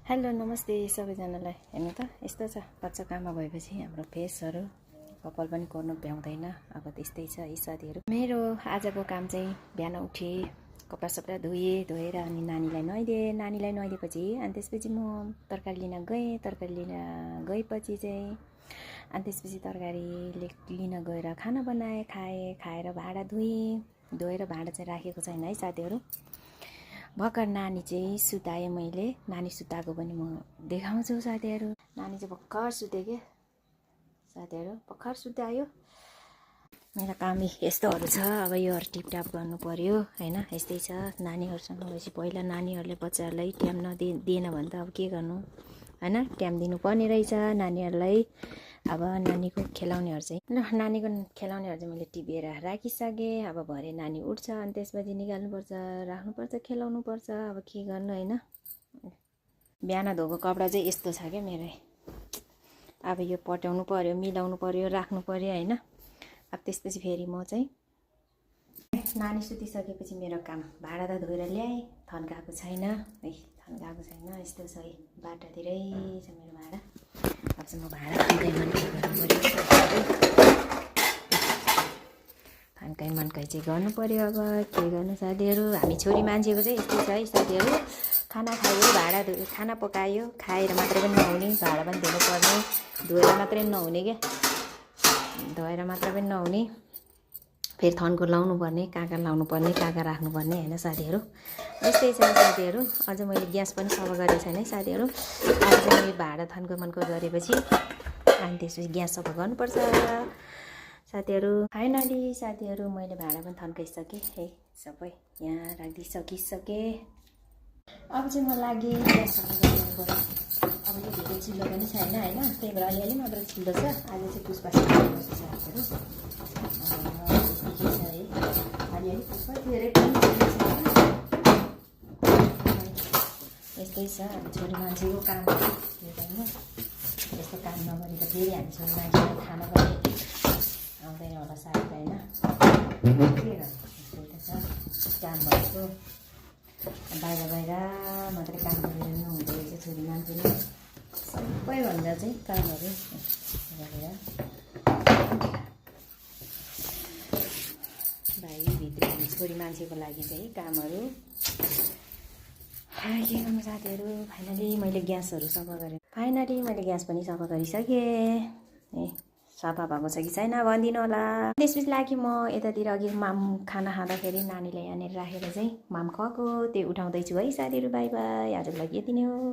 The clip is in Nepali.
हेलो नमस्ते सबैजनालाई। हेर्नु त यस्तो छ, बच्चा काममा भएपछि हाम्रो फेसहरू कपाल पनि कोर्नु भ्याउँदैन। अब त्यस्तै छ यी साथीहरू। मेरो आजको काम चाहिँ बिहान उठेँ, कपडा सपडा धोएर अनि नानीलाई नुहाइदिएपछि अनि त्यसपछि म तरकारी लिन गएँ। तरकारी लिन गएपछि चाहिँ अनि त्यसपछि तरकारी लिन गएर खाना बनाएँ, खाएर भाँडा धोएर भाँडा चाहिँ राखेको छैन है साथीहरू। भर्खर नानी चाहिँ सुताएँ मैले। नानी सुताएको पनि म देखाउँछु साथीहरू। नानी चाहिँ भर्खर सुते के साथीहरू, भर्खर सुतायो। मेरो काम यस्तोहरू छ। अब योहरू टिपटाप गर्नु पर्यो हैन, यस्तै छ। नानीहरूसँग भएपछि पहिला नानीहरूले बच्चाहरूलाई टाइम दिएन भने त अब के गर्नु हैन, टाइम दिनुपर्ने रहेछ नानीहरूलाई। अब नानीको खेलाउनेहरू चाहिँ मैले टिपेर राखिसकेँ। अब भरे नानी उठ्छ अनि त्यसपछि निकाल्नुपर्छ, राख्नुपर्छ, खेलाउनुपर्छ। अब के गर्नु हैन। बिहान धोएको कपडा चाहिँ यस्तो छ क्या मेरो। अब यो पट्याउनु पर्यो, मिलाउनु पर्यो, राख्नु पर्यो हैन। अब त्यसपछि फेरि म चाहिँ नानी सुतिसकेपछि मेरो काम भाँडा त धोएर ल्याएँ, थन्काएको छैन है, थन्काएको छैन। यस्तो छ है, बाटातिरै छ मेरो भाँडा। अब चाहिँ म भाँडा थन्काइ मनकाइ चाहिँ गर्नु पर्यो। अब के गर्नु साथीहरू, हामी छोरी मान्छेको चाहिँ यस्तै छ है साथीहरू। खाना खायो, भाँडा धोयो, खाना पकायो, खाएर मात्रै पनि नहुने, भाँडा पनि धुनु पर्ने, धोएर मात्रै पनि नहुने क्या, धोएर मात्रै पनि नहुने। फेरि थन्को लाउनु पर्ने, काँका लाउनु पर्ने, काँका राख्नुपर्ने होइन साथीहरू। यस्तै छ साथीहरू। अझ मैले ग्यास पनि सफा गरेको छैन है साथीहरू। आज चाहिँ भाँडा थन्को मन्को गरेपछि अनि त्यसपछि ग्यास सफा गर्नुपर्छ साथीहरू। फाइनली साथीहरू मैले भाँडा पनि थन्काइसकेँ है, सबै यहाँ राखिदिइसकेँ। अब चाहिँ म लागि ग्यास सफा गर्नु पर्यो। अब यो धेरै चिल्लो पनि छैन होइन, त्यही भएर अलिअलि मात्र चिल्लो छ। आज चाहिँ पुष्पा साथीहरू अलिअलि पुष्पा, धेरै पनि यस्तै छ। हामी छोरी मान्छेको काम होइन, यस्तो काम नगरी त फेरि हामी छोरी मान्छेलाई खाना पनि आउँदैन होला सायद होइन। के गर्नु, यस्तै त छ काम भएको। बाहिर मात्रै काम गरेर हुँदो रहेछ छोरी मान्छेले। सबैभन्दा चाहिँ कामहरू गरेर भित्री छोरी मान्छेको लागि चाहिँ कामहरू के गर्नु साथीहरू। फाइनली मैले ग्यासहरू सफा गरेँ। फाइनली मैले ग्यास पनि सफा गरिसकेँ। सफा भएको छ कि छैन भनिदिनु होला। त्यसपछि लागि म यतातिर अघि माम खाना खाँदाखेरि नानीलाई यहाँनिर राखेर चाहिँ माम खुवाएको त्यो उठाउँदैछु है साथीहरू। बाई बाई, आजको लागि यति नै हो।